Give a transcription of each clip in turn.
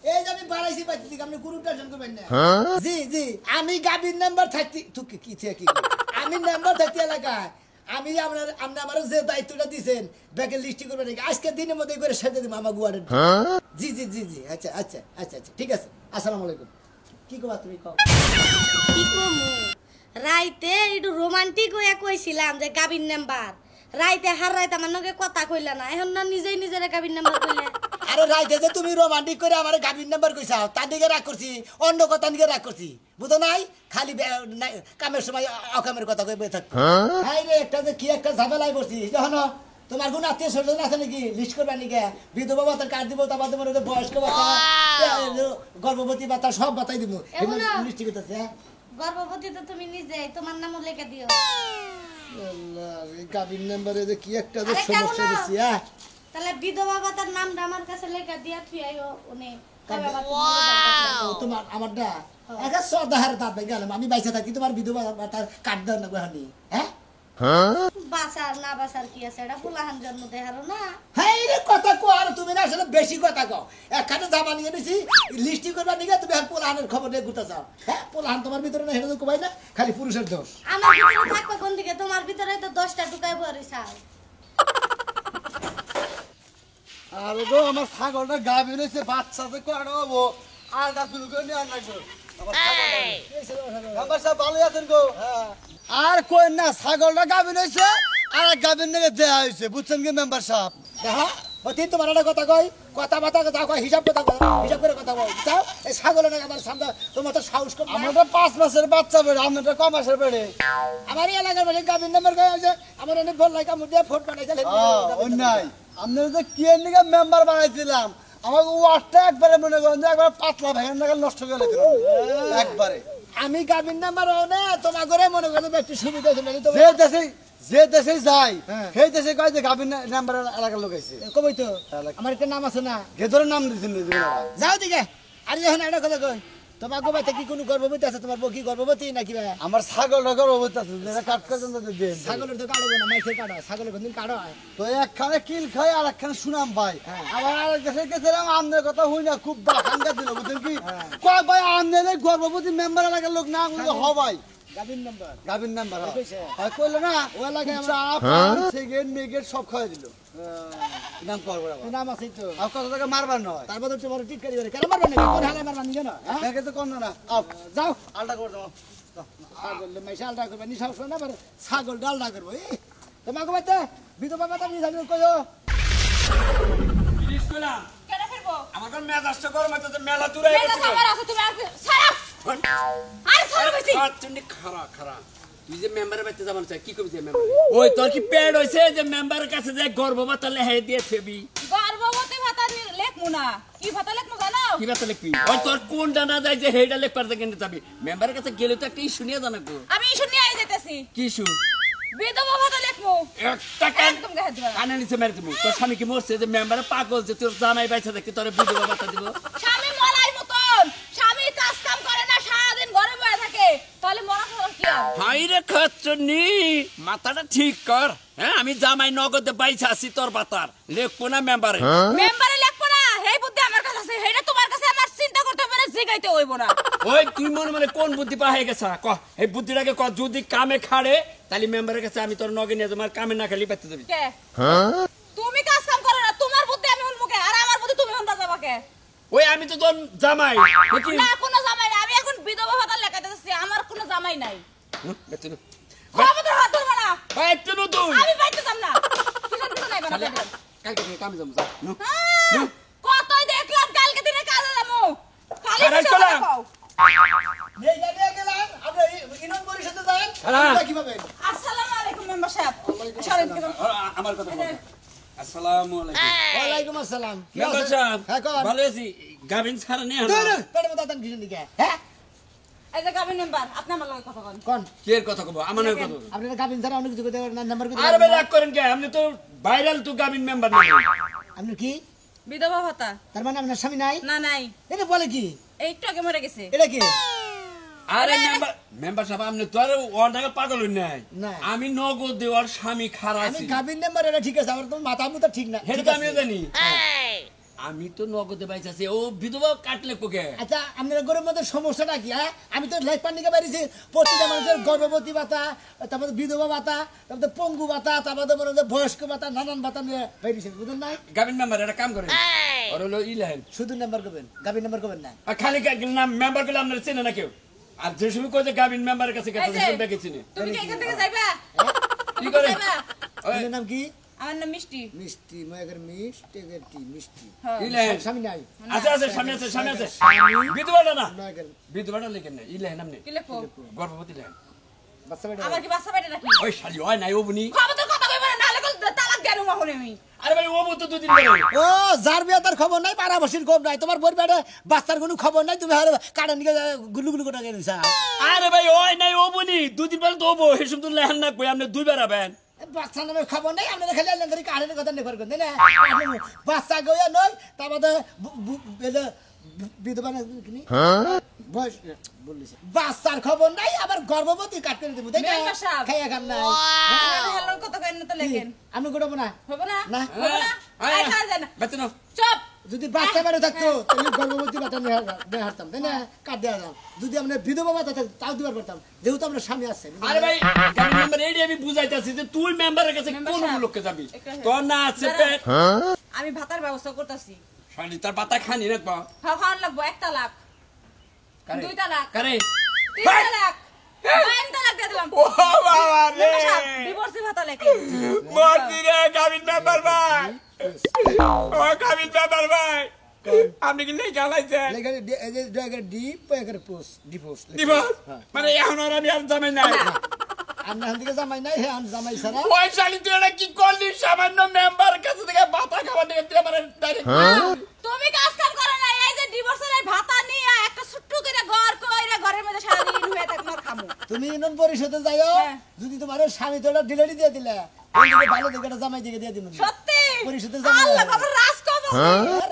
এই যে আমি বাড়াইছি পাইছি আপনি কোনো টেনশন করবেন না। জি জি আমি গাবির নাম্বার থাকতি তুই কি কি আমি নাম্বার থাকতি এলাকায় আমি আমার যে দায়িত্বটা দিয়েছেন ব্যাগের লিস্টি করবেন নাকি আজকে দিনের মধ্যে করে সেজে দিব আমার গুয়ারের। জি জি জি জি আচ্ছা আচ্ছা আচ্ছা আচ্ছা ঠিক আছে আসসালামু আলাইকুম। কি কবা তুমি কও? কি কমু রাইতে একটু রোমান্টিক হয়ে কইছিলাম যে গাবির নাম্বার রাইতে হার রাইতে আমার নগে কথা কইলা না এখন না নিজেই নিজের গাবির নাম্বার কইলে। আরে রাইতে যে তুমি রোমান্টিক করে আমার গাবির নাম্বার কইছাও তার দিকে রাগ করছি অন্য কথা দিকে রাগ করছি বুঝো নাই খালি কামের সময় অকামের কথা কই বই থাকতো। হাই রে একটা যে কি একটা ঝামেলায় পড়ছি যখন তোমার কোন আত্মীয় স্বজন আছে নাকি লিস্ট করবা নাকি বিধবা ভাতার কার্ড দিব তারপর তোমার বয়স্ক ভাতা গর্ভবতী ভাতা সব বাতাই দিব লিস্টি করতেছে। গর্ভবতী তো তুমি নিজে তোমার নামও লেখা দিও। গাবির নাম্বারে যে কি একটা যে সমস্যা দিছি তাহলে বিধবা ভাতার নামটা আমার কাছে লেখা দিয়া তুই আইও উনি তোমার আমারটা একা সদাহার দাঁত গেলাম আমি বাইসা থাকি তোমার বিধবা ভাতার কার্ড দেন না গহানি হ্যাঁ বাসার না বাসার কি আছে এটা ফুলাহান জন্ম দেহারো না। হ্যাঁ রে কথা কো আর তুমি না আসলে বেশি কথা কও একখানে জামা নিয়ে নিছি লিস্টি করবা নিগে তুমি আর পোলাহানের খবর নিয়ে ঘুরতে চাও হ্যাঁ পোলাহান তোমার ভিতরে না হেরে কই না খালি পুরুষের দোষ। আমার ভিতরে থাকবে কোন দিকে তোমার ভিতরে তো 10টা ঢুকাই বরিছাও। আরে গো আমার ছাগলটা গাবি রইছে বাচ্চাতে কড়াবো আর গা শুরু করে নিয়ে আনলাম আমার ছাগলটা আমার সব ভালো আছেন গো আর কই না ছাগলটা গাবি রইছে আর গাবির নাকি দেয়া হইছে বুঝছেন কি মেম্বার সাহেব দেখা অতি তোমার একটা কথা কই কথা বাতা কথা কই হিসাব কথা কই হিসাব করে কথা কই চাও এই ছাগলের নাকি আমার সামনে তোমার তো সাহস কম আমারটা 5 মাসের বাচ্চা বেড়ে আমারটা ক মাসের বেড়ে আমার এলাকার বলে গাবির নাম্বার কই আছে আমার অনেক ফোন লাইকা মুদে ফোন বানাইছে ওই নাই আমরা যে কি নিকে মেম্বার বানাইছিলাম আমার ওয়াটটা একবারে মনে করেন যে একবার পাতলা ভেঙে নাকি নষ্ট করে দিল একবারে আমি গাবির নাম্বার না তোমার করে মনে করো একটু সুবিধা আছে নাকি যে দেশে যাই সেই দেশে কয় যে গাবির নাম্বার এলাকার লোক আইছে কবই তো আমার একটা নাম আছে না গেদরের নাম দিছেন যাও দিকে আর যখন একটা কথা কই তোমার গোবাতে কি কোনো গর্ভবতী আছে তোমার বউ কি গর্ভবতী নাকি আমার ছাগল ঢাকার অবস্থা আছে যেটা কাট পর্যন্ত দেন ছাগলের তো কাটবে না মাইসে কাটা ছাগলের কোনদিন কাটা হয় তো একখানে কিল খাই আর একখানে সুনাম ভাই আবার আরেক দেশে গেছিলাম আমনের কথা হই না খুব দাঙ্গা দিল বুঝছেন কি কয় ভাই আমনের গর্ভবতী মেম্বার এলাকার লোক না হবাই গাবির নাম্বার হয় কইলো না ও এলাকায় আমরা সেকেন্ড মেগেট সব খাওয়াই দিল নাম করব নাম আছে তো আর কত টাকা মারবার নয় তারপর তোমার ঠিক করি কেন মারবা না কোন হালে মারবা নিও না দেখে তো কোন না আও যাও আলটা করে দাও ছাগল মাইসা আলটা করবে নি সাহস না আবার ছাগল ডালটা করবো তোমার গোবাতে বিধবা ভাতা নি জানি কইও প্লিজ কইলাম কেন ফিরবো আমার কোন মেজাজটা গরম হইতেছে মেলা দূরে মেলা আমার আছে তুমি আর সারা আর সারা বেশি তুমি খারা তুই যে মেম্বারের বাড়িতে যাবেন চাই কি করবি মেম্বার ওই তোর কি পেড হইছে যে মেম্বারের কাছে যে গর্ভভাতা লেহে দিয়ে থেবি গর্ভবতী ভাতা লেখমু না কি ভাতা লেখমু জানো কি ভাতা লিখবি ওই তোর কোন জানা যায় যে হেডা লেখ পারতে কেন যাবি মেম্বারের কাছে গেলে তো একটা ইস্যু নিয়ে জানাবো আমি ইস্যু নিয়ে আই যাইতেছি কি ইস্যু বিধবা ভাতা লেখমু একটা কান একদম গায়ে দিবা কানে নিচে মেরে দিবো তোর স্বামী কি মরছে যে মেম্বারে পাগল যে তোর জামাই বাইছে দেখি তোর বিধবা ভাতা দিব স্বামী মলাই মতন স্বামী কাজ কাম করে না সারা দিন ঘরে বসে থাকে তাহলে মরা খবর কি আর হাই রে খাচ্চনি মাথাটা ঠিক কর হ্যাঁ আমি জামাই নগদে বাইছে আছি তোর বাতার লেখবো না মেম্বারে মেম্বারে লেখবো না এই বুদ্ধি আমার কাছে আছে হেটা তোমার কাছে আমার চিন্তা করতে হবে না জিগাইতে হইব না ওই তুই মনে কোন বুদ্ধি পাহে গেছ ক এই বুদ্ধিটাকে ক যদি কামে খাড়ে তাহলে মেম্বারের কাছে আমি তোর নগে নিয়ে তোমার কামে না খালি বাইতে দেবি কে তুমি কাজ কাম করো না তোমার বুদ্ধি আমি হুনমুকে আর আমার বুদ্ধি তুমি হুনবা যাবা কে ওই আমি তো তোর জামাই নাকি না কোনো জামাই নাই আমি এখন বিধবা ভাতা লেখাতেছি আমার কোনো জামাই নাই বেতন খবর হাত ধরবা না বেতন তুই আমি বাইতে যাব না কিসের কিছু নাই বানা কালকে তুই কামে যাবো যা কতই দেখলাম কালকে দিনে কাজে যাবো খালি আরে কিছু চলা। কও নেই নিয়ে গেলাম আমরা ইউনিয়ন পরিষদে যান হ্যাঁ। কিভাবে আসসালামু আলাইকুম মেম্বার সাহেব সরেন কেন আমার কথা বল আসসালামু আলাইকুম ওয়ালাইকুম আসসালাম মেম্বার সাহেব হ্যাঁ কোন ভালো আছি গাবিন ছাড়া নিয়ে পেটে মতো দান কিছু দিকে হ্যাঁ এই যে গাবিন মেম্বার আপনি আমার লগে কথা বলেন কোন কি এর কথা কব আমার কথা কব আপনি গাবিন ছাড়া অনেক কিছু করতে পারেন নাম্বার করতে আরে ভাই রাগ করেন কে আপনি তো ভাইরাল তো গাবিন মেম্বার না আপনি কি বিধবা ভাতা তার মানে আপনার স্বামী নাই না নাই এটা বলে কি একটু আগে মরে গেছে এটা কি আরে মেম্বার সাহেব আপনি তো আর ওর টাকা পাগল হই নাই না। আমি নগদ দেওয়ার স্বামী খারাপ আমি আছি গাবিন নাম্বার এটা ঠিক আছে আমার তো মাথা মুতা ঠিক না হেড ঠিক আমিও আছে। জানি আমি তো নগদে পাইছি ও বিধবা কাটলে কোকে আচ্ছা আপনার গরুর মধ্যে সমস্যাটা কি হ্যাঁ আমি তো লাইফ পান্ডিকে বেরিয়েছি প্রতিটা মানুষের গর্ভবতী ভাতা তারপরে বিধবা ভাতা তারপরে পঙ্গু ভাতা তারপরে মনে হচ্ছে বয়স্ক ভাতা নানান ভাতা নিয়ে বেরিয়েছি বুঝলেন না গাবিন মেম্বার এটা কাম করে ওর হলো ইলেন শুধু নাম্বার করবেন গাভীর নাম্বার করবেন না আর খালি নাম মেম্বার গুলো আপনারা চেনে না কেউ আর যে সময় কই যে গাবিন মেম্বারের কাছে গেছে এই যে, শুনবে গেছিনি তুমি কি এখান থেকে যাইবা কি করে যাইবা? আপনার নাম কি আমার নাম মিষ্টি মিষ্টি ময়ের মিষ্টি মিষ্টি হ্যাঁ। ইলেন স্বামী নাই আছে আছে সামনে আছে বিধবাটা না ময়ের বিধবাটা লেখেন না ইলেন নামনে কি লেখো গর্ভবতী লেখেন বাচ্চা বেটা আবার কি বাচ্চা বেটা নাকি ওই শালি হয় নাই ও বুনি খবর কথা কইবা না নালে তালাক দেন মহনে আমি আরে ভাই ও তো দুদিন পরে ও যার বিয়ে তার খবর নাই পাড়াবাসীর খবর নাই তোমার বই বেড়ে বাচ্চার কোনো খবর নাই তুমি কাটা নিয়ে গুলু গুলু করে গেছা আরে ভাই ওই নাই ও বুনি দুদিন পরে তো ওবো হেসুম তো লেহান না কই আপনি দুইবার আবেন বাচ্চা নামে খবর নাই আপনারা খালি আনলেন ধরে কারেন্টের কথা নেবার করতে না বাচ্চা গয়া নয় তারপরে বিধবা না কিনি বয়স বললিস বাচ্চার খবর নাই আবার গর্ভবতী কাট করে দেবো তাই না মেম্বার সাহেব। খাইয়া খান নাই হ্যালো কথা কইন না তো লেখেন আমি করবো না হবে না না। হবে না আই খাওয়া যায় না বেতন চুপ যদি বাচ্চা বেড়ে থাকতো তাহলে গর্ভবতী বাচ্চা নিয়ে হারতাম তাই না কাট দেওয়া যাও যদি আমরা বিধবা বাচ্চা থাকতো তাও দিবার পারতাম যেহেতু আমরা স্বামী আছে আরে ভাই গাবিন মেম্বার এই আমি বুঝাইতাছি যে তুই মেম্বারের কাছে মেম্বার কোন সাহেব, লোককে যাবি একটা হে- তোর না আছে দাঁড়া। পেট আমি ভাতার ব্যবস্থা করতেছি শালি তার পাতা খানি রে পা খাওয়ান লাগবো 1 তালাক কারে 2 তালাক কারে 3 তালাক 9 তালাক দিয়ে দিলাম ও বাবা রে ডিভোর্সি ভাতা লেখেন মরছি রে গাবিন মেম্বার ভাই ও গাবিন মেম্বার ভাই আপনি কি লেখা লাইছেন দিবস মানে এখন আর আমি আর জামাই নাই আমরা দিকে জামাই নাই হ্যাঁ জামাই ছাড়া ওই শালি তুই এটা কি করলি সামান্য মেম্বার কাছে থেকে ভাতা খাবার নিয়ে তুই আমার ডাইরেক্ট তুমি কাজ কাম করো না এই যে ডিভোর্সের এই ভাতা নিয়ে একটা ছোট্ট করে ঘর কইরা ঘরের মধ্যে সারা দিন হয়ে থাকমু আর খামু তুমি ইউনিয়ন পরিষদে যাইও হ্যাঁ। যদি তোমার স্বামী তোটা ডিলেটি দিয়ে দিলে ওইদিকে ভালো দিকে একটা জামাই দিকে দিয়ে দিন সত্যি পরিষদে জামাই আল্লাহ বাবা রাজ কবল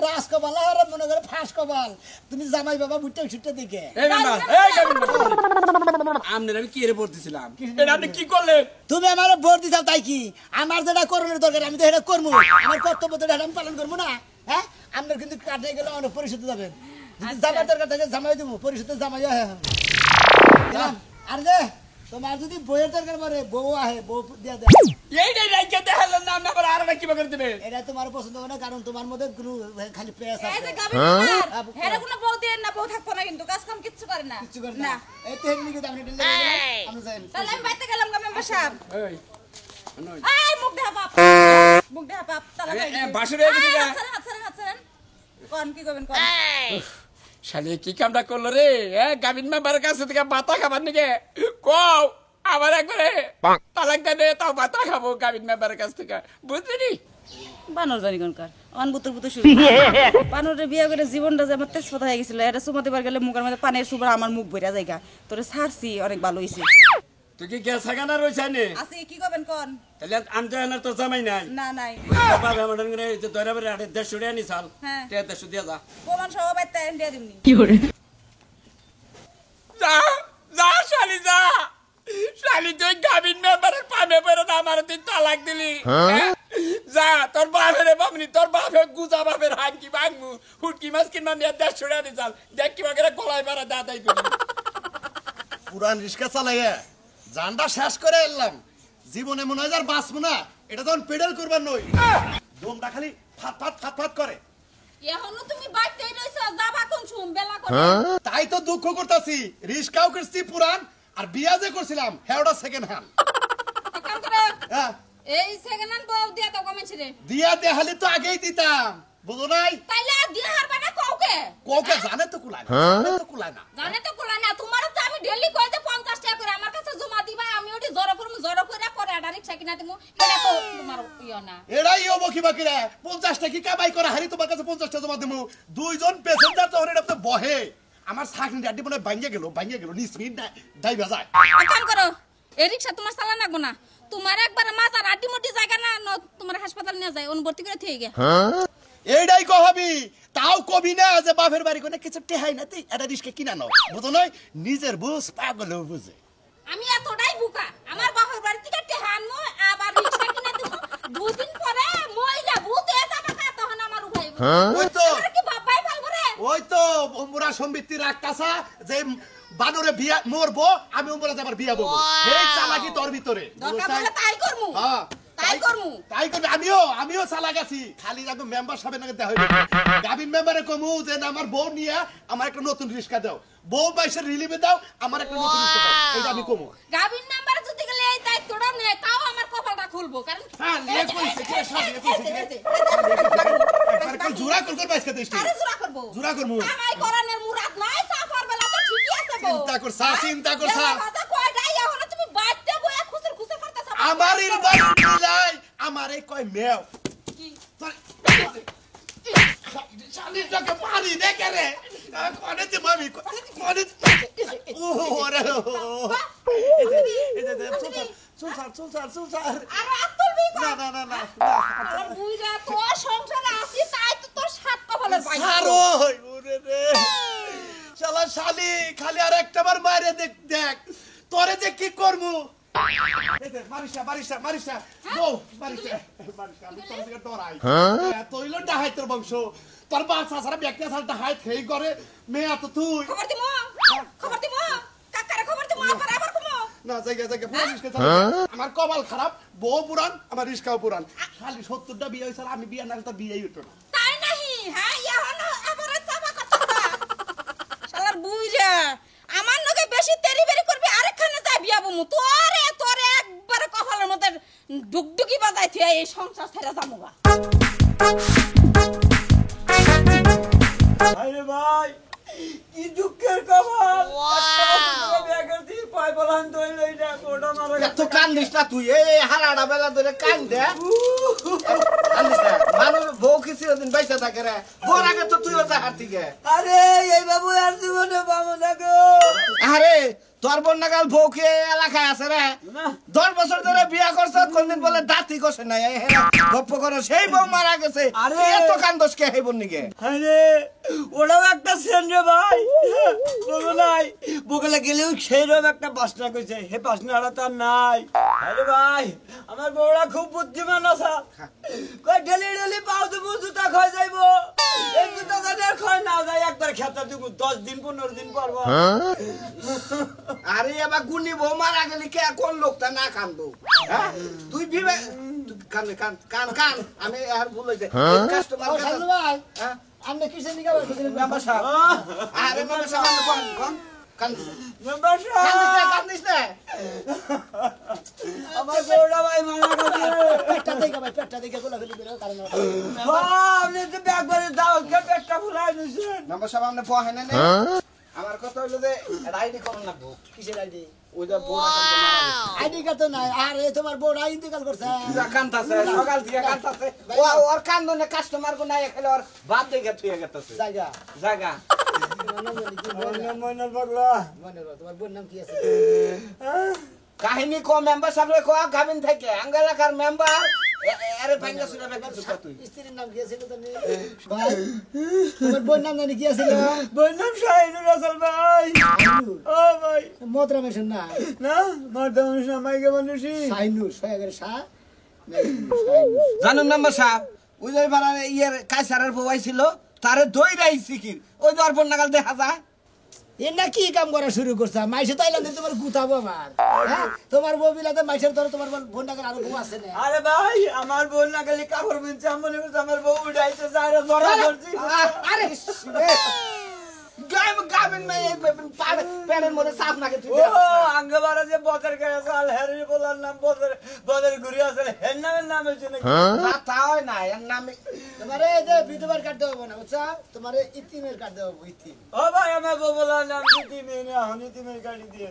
রাস কপাল আর মনে করে ফাঁস কপাল তুমি জামাই বাবা বুটটা ছুটতে দিকে এই মেম্বার এই গাবিন মেম্বার আমনে আমি কি রে বলতেছিলাম এটা আপনি কি করলেন তুমি আমার ভোট দিছাও তাই কি আমার যেটা করণের দরকার আমি তো এটা করবো আমার কর্তব্য তো এটা আমি পালন করবো না হ্যাঁ আপনার কিন্তু কাটে গেলে অনেক পরিষদে যাবেন যদি জামাই দরকার থাকে জামাই দেবো পরিষদে জামাই দিলাম আর যে তোমার যদি বইয়ের দরকার পড়ে বউ আহে বউ দিয়া দেয় এইটাই রাইকে দেখালেন না আপনি আবার আর একটা কিবা করে দেবেন এটা তোমার পছন্দ হবে না কারণ তোমার মধ্যে কোনো খালি প্রেস এই যে আছে গাবি হেরে কোনো বউ দেন না বউ থাকবো না কিন্তু কাজ কাম কিচ্ছু করে না কিছু করে না এই টেকনিকে আপনি ঢিলে দিলেন আমি যাই তাহলে আমি বাইতে গেলাম গা মেম্বার সাহেব এই নয় এই মুখ দেখা বাপ মুখ দেখা বাপ তালা বাসুরে গেছি গা হাত ছাড়েন কোন কি করবেন কোন শালি কি কামটা করলো রে গাবিন মেম্বারের কাছে থেকে ভাতা খাবার নিকে কও আবার একবারে তালাক দেবে তাও ভাতা খাবো গাবিন মেম্বারের কাছ থেকে বুঝলি বানর জানি কোনকার অন বুতর বুতর শুরু বানরে বিয়ে করে জীবনটা যে আমার তেজপাতা হয়ে গেছিল এটা সুমাতে পার গেলে মুখের মধ্যে পানের সুবার আমার মুখ ভরা জায়গা তোরে ছাড়ছি অনেক ভালো হইছে তুই কি গ্যাস হাগানা রয়েছে নে আছে কি করবেন কোন তাহলে আমি তো এনার তো জামাই নাই না নাই বাবা আমার করে যে দরা বেরে 150 টাকা নি সাল হ্যাঁ। 150 দিয়া যা প্রমাণ সহ বাইতে দিয়ে দিমনি যা যা শালি যা শালি তুই গাবিন মেম্বারের পামে পড়ে না আমার তুই তালাক দিলি হ্যাঁ? যা তোর বাপের বামনি তোর বাপের গুজা বাপের হাঙ্কি ভাঙমু হুটকি মাছ কিনবা নিয়ে 150 টাকা নি সাল দেখ কি বাগেরা গলায় মারা দাদাই করি পুরান রিক্সা চালাইয়া জানটা শেষ করে এলাম জীবনে মনে হয় আর বাঁচবো না এটা তখন পেডাল করবার নই দমটা খালি ফাত ফাত ফাত ফাত করে এখনো তুমি বাইতেই রইছো যাবা কোন শুন বেলা করে তাই তো দুঃখ করতেছি রিক্সাও করছি পুরান আর বিয়া যে করছিলাম হেওটা সেকেন্ড হ্যান্ড কাম করে হ্যাঁ এই সেকেন্ড হ্যান্ড বউ দিয়া তো কমেছে রে দিয়া দেখালি তো আগেই দিতাম বুঝো নাই তাইলে দিয়া হারবা না কওকে কোকে জানে তো কুলায় না জানে তো কুলায় না জানে তো কোলা না তোমার তো আমি ডেলি কই যে 50 টাকা করে আমার কাছে জমা দিবা আমি ওটি জড়ো করে পরে আডা রিকশা কিনা দিমু এটা তো তোমার ইয়া না এরাই হবো কি বাকি রে 50 টাকা কি কামাই করে হারি তোমার কাছে 50 টাকা জমা দিমু দুইজন প্যাসেঞ্জার তখন এটা তো বহে আমার সাকনি ডাডি মনে ভাঙ্গে গেল নিস মিনিট দাইবা যায় কাম করো এই রিকশা তোমার চালা লাগবো না তোমার একবার মাজার আড্ডি মুড্ডি জায়গা না তোমার হাসপাতাল নিয়ে যায় অনুবর্তি করে থই গে এইটাই কহবি তাও কবি না যে বাপের বাড়ি কোনে কিছু টেহাই না তুই এটা রিস্কে কিনা নাও বুঝো নয় নিজের বুঝ পাগল বুঝে আমি এতটাই বুকা আমার বাপের বাড়ি থেকে টেহানো আবার রিকশা কিনে দিব দুদিন পরে মইলা ভূত এসে তখন আমার উঠাইব ওই তো আরে কি বাবাই পালবো রে ওই তো অম্বুরা সম্বিতি রাখতাছা যে বানরে বিয়া মরবো আমি অম্বুরা যাবার বিয়া বলবো এই চালাকি তোর ভিতরে দরকার পড়লে তাই করমু হ্যাঁ তাই করমু তাই করবে আমিও চালাক আছি খালি যাবো মেম্বার সাহেবের নাকি দেখা হইবে গাবিন মেম্বারে কমু যে না, আমার বউ নিয়ে আমার একটা নতুন রিস্কা দাও, বউ বাইসের রিলিভে দাও, আমার একটা নতুন রিস্কা দাও, এইটা আমি কমু। গাবিন নাম্বার যদি গেলে এই দায়িত্বটা নে তাও আমার কপালটা খুলবো কারণ হ্যাঁ লে কইছে কে সব লে কইছে একবার কল জোড়া কল কর বাইসকা দেইছি আরে জোড়া করবো জোড়া করমু আমাই করানের মুরাদ নাই সাফার বেলা তো ঠিকই আছে গো চিন্তা কর সা কথা কয় নাই এখন তুমি বাইতে বয়া খুসর খুসর করতেছ আমার এর বাড়ি মিলাই আমার এই কয় মেও কি শালি তোকে মারি দেখে রে কোনে তে মামি কোনে ওরে সুসার আরে আতুল না আর বুইরা তো সংসারে আছি তাই তো তোর সাত কপালের বাইরে সারো ওরে রে শালা শালি খালি আর একটাবার মারে দেখ তোরে যে কি করমু মারিসা বউ মারিসা আমি তোর দিকে ডরাই তৈল ডাহাই তোর বংশ তোর বাচ্চা সারা ব্যক্তি সারা ডাহাই খেই করে মেয়ে তো তুই খবর দিমু কাকারে খবর দিমু আবার কমু না জায়গা পুরো রিস্কা আমার কপাল খারাপ বউ পুরান আমার রিস্কাও পুরান খালি 70টা বিয়ে হইছে আমি বিয়ে না তো বিয়েই হতো না তাই নাহি হ্যাঁ এখন আবার চাপা করতেছ শালার বুইরা আমার নগে বেশি তেরিবেরি করবি আরেকখানে যাই বিয়া বমু তোরে একবারে কপালের মধ্যে ডুগডুগি বাজাই থিয়া এই সংসার ছেড়ে যামুগা আরে ভাই কি দুঃখের খবর ব্যাগের দিয়ে পাই বলান তৈল এইটা কোটা মারা তো কান্দিস না তুই এই হারাটা বেলা ধরে কান দে কান্দিস না মানুষ বউ কিছু দিন বাইসা থাকে রে বউর আগে তো তুইও যা হার থেকে আরে এই বাবু আর জীবনে বামু না গো আরে তোর বোন নাগাল বউ কে এলাকায় আছে রে 10 বছর ধরে বিয়া করছ কোনদিন বলে দাঁতি কষে নাই গপ্প করো সেই বউ মারা গেছে আরে এত কান্দস কে এই বোন নিকে আরে ওরাও একটা সেন রে ভাই বলো নাই বগলে গেলেও সেইরকম একটা বাসনা কইছে হে বাসনাটা তার নাই আরে ভাই আমার বউরা খুব বুদ্ধিমান আছে কই ডেলি পাও দেবো জুতা খাই যাইবো এই জুতা যদি আর খাই না যায় একবার খেতে দিব 10 দিন 15 দিন পরবো আরে এবার গুনি বউ মারা গেলে কে কোন লোকটা না কান্দো হ্যাঁ তুই বিবে কান আমি আর ভুল হইছে কাস্টমার শালু ভাই হ্যাঁ আপনি কিসের নিকা বলছিলেন মেম্বার সাহেব আরে মেম্বার সাহেব কোন মেম্বার কান্দিস না আমার বউরা ভাই মারা গেছে পেটটা দেখে গোলাগুলি করে কারণ আপনি তো একবারে দাও কে পেটটা ফুলাই নিছেন মেম্বার সাহেব আপনি ফোন হেনে আমার কথা হইলো যে আইডি করুন না বউ কিসের আইডি ওইটা বউ আইডি কার্ড তো নাই আরে তোমার বউরা ইন্তেকাল করছে কান্তাছে সকাল থেকে কান্তাছে ওর কান্দনে কাস্টমার গো নাই খেলে ওর বাদ দেখে থুয়ে গেছে জায়গা জায়গা ময়নার পাগলা মনে করো তোমার বোন নাম কি আছে কাহিনী কো মেম্বার সাহেব কো গাবিন থেকে আঙ্গালাকার মেম্বার আরে ভাঙ্গা সুরা বেকা তুই স্ত্রীর নাম কি আছিল তুমি ভাই তোমার বোন নাম জানি কি আছিল বললাম শাহিনুর রাসেল ভাই ও ভাই মদরা মেশন না না মারদাম সামাইকে মানুষই শাহিনুর সয়াগের শাহ জানুন মেম্বার সাহেব ওই যে পাড়ার ইয়ের কাইসারের বউ আইছিল তারে দইরাই সিকির ওই দর্পণ নাগাল দেখা যায় এ না কি কাম করা শুরু করছে মাইসে তাইলে তোমার গুতাবো আমার হ্যাঁ তোমার বউ বিলাতে মাইসের ধরে তোমার বোন নাকি আরো বউ আছে না আরে ভাই আমার বোন না গেলে কাপড় বিনছে আমি মনে করছি আমার বউ উঠাইছে যারা ধরা ধরছি আরে গাবিন মে পেড়ের মধ্যে সাফ নাকে তুই ও আঙ্গবারা যে বদর গেছে আল হেরি বলার নাম বদর ঘুরি আছে হের নামের নাম হইছে নাকি তা হয় না এর নামে তোমারে এই যে বিধবার কার্ড দেবো না বুঝছা তোমারে ইতিমের কার্ড দেবো ইতিম ও ভাই আমার বউ বলার নাম দিতি মেনে হনি তুমি গাড়ি দিয়ে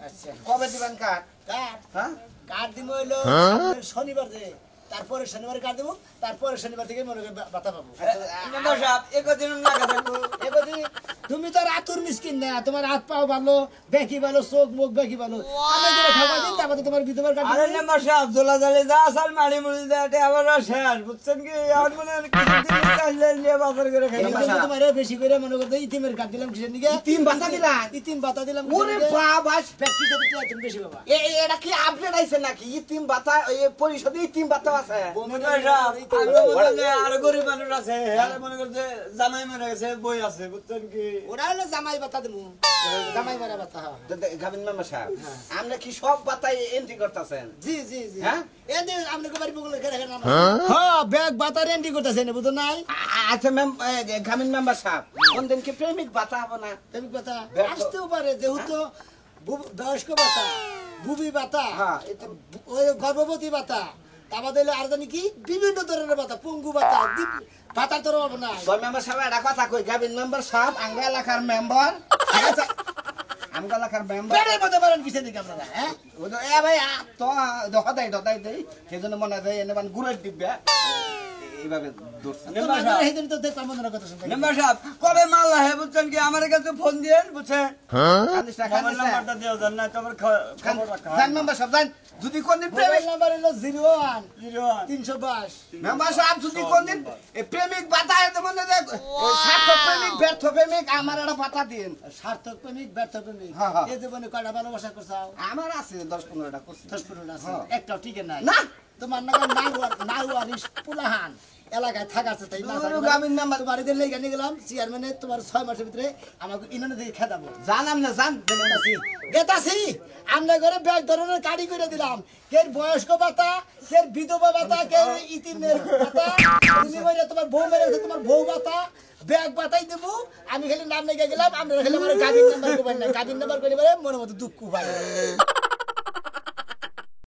আচ্ছা কবে দিবেন কার্ড কার্ড হ্যাঁ কার্ড দিব হইলো সামনের শনিবার যে তারপরে শনিবার কার্ড দেবো তারপরে শনিবার থেকে মনে করি বাতা পাবো মেম্বার সাহেব একদিন না থাকবো এবারে তুমি তো রাতুর মিসকিন না, তোমার হাত পাও ভালো, বেঁকি ভালো, চোখ মুখ বেঁকি ভালো। আমি যেটা খাবার দিন তারপরে তোমার বিধবার কাটি। আরে মেম্বার সাহেব জোলা জালে যা আসাল মারি মুড়ি যা এটা আবার শেষ বুঝছেন কি এখন মনে হয় কিছু দিন চাইলে নিয়ে বাজার করে খাই তোমার বেশি করে মনে করতে ইতিমের কাট দিলাম কিসের দিকে? ইতিম ভাতা দিলা? ইতিম ভাতা দিলাম। ওরে বাবা, প্র্যাকটিসে তো তুমি বেশি বাবা। এটা কি আপডেট আইছে নাকি? ইতিম ভাতা পরিষদে ইতিম ভাতা আছে? মেম্বার সাহেব আমরা মনে হয় আরো গরিব মানুষ আছে আর মনে করছে জামাই মারা গেছে বই আছে বুঝছেন কি ওরা হলো জামাই ভাতা দেবো, জামাই মারা ভাতা। গাবিন মেম্বার সাহেব আমরা কি সব ভাতায় এন্ট্রি করতেছেন? জি জি জি। হ্যাঁ? এনে আপনাকে বাড়ি বগলে করে রাখেন না। হ্যাঁ, ব্যাগ ভাতা রেন্ডি করতেছেন বুঝো নাই? আচ্ছা ম্যাম, গাবিন মেম্বার সাহেব কোন দিন কি প্রেমিক ভাতা হবে না? প্রেমিক ভাতা আসতেও পারে, যেহেতু বয়স্ক ভাতা, বুবি ভাতা, হ্যাঁ। ওই গর্ভবতী ভাতা, তারপর আর জানি কি বিভিন্ন ধরনের ভাতা, পঙ্গু ভাতা, ভাতা তোর হবে না। মেম্বার সাহেব একটা কথা কই, গাবিন মেম্বার সাহেব আঙ্গা এলাকার মেম্বার, ঠিক আছে? আমগা এলাকার মেম্বার বেড়ে বলতে পারেন কিসে দিকে আপনারা? হ্যাঁ, এ ভাই তো দহদাই দেই সেজন্য মনে হয় এনে মানে গুড়ের দিব্যা এইভাবে দূরছে। সেইদিন তো দেখলাম মনে কথা শুনতে। মেম্বার সাহেব কবে মাল আহে বুঝছেন কি আমার কাছে ফোন দিয়েন বুঝছেন কান্দিস না, মোবাইল কান্দিস না। নাম্বারটা দিও জান না তোমার খবর রাখা জান মেম্বার সাহেব জান, যদি কোনদিন প্রেমিক মোবাইল নাম্বার হলো 01 জিরোয়ান 322। মেম্বার সাহেব যদি কোনদিন প্রেমিক বাতায় তো মনে দেখ সার্থক প্রেমিক ব্যর্থ প্রেমিক আমার একটা পাতা দিন। সার্থক প্রেমিক, ব্যর্থ প্রেমিক, হ্যাঁ, হ্যাঁ। এই জীবনে কয়টা ভালোবাসা করছাও? আমার আছে 10-15টা করছি। 10-15 আছে, হ্যাঁ। একটাও টিকে নাই। না। তোমার নাম নাউয়ারিশ পুলাহান এলাকায় থাকাছে তাই না? তোর গ্রামীণ নাম্বার। তোমার এদের লেগে নিয়ে গেলাম চেয়ারম্যানে, তোমার 6 মাসের ভিতরে আমাকে ইনানে দিয়ে খেদাবো। জানাম না জান গেতাছি আমরা করে ব্যাগ ধরনের কাড়ি করে দিলাম, কে বয়স্ক ভাতা, কে বিধবা ভাতা, কে ইতিমের ভাতা, তুমি বলে তোমার বউ মেরেছে তোমার বউ ভাতা, ব্যাগ ভাতাই দেবো। আমি খালি নাম লেগে গেলাম, আমরা খালি আমার গাড়ির নাম্বার করবেন না, গাড়ির নাম্বার করে মনে মতো দুঃখ পাই।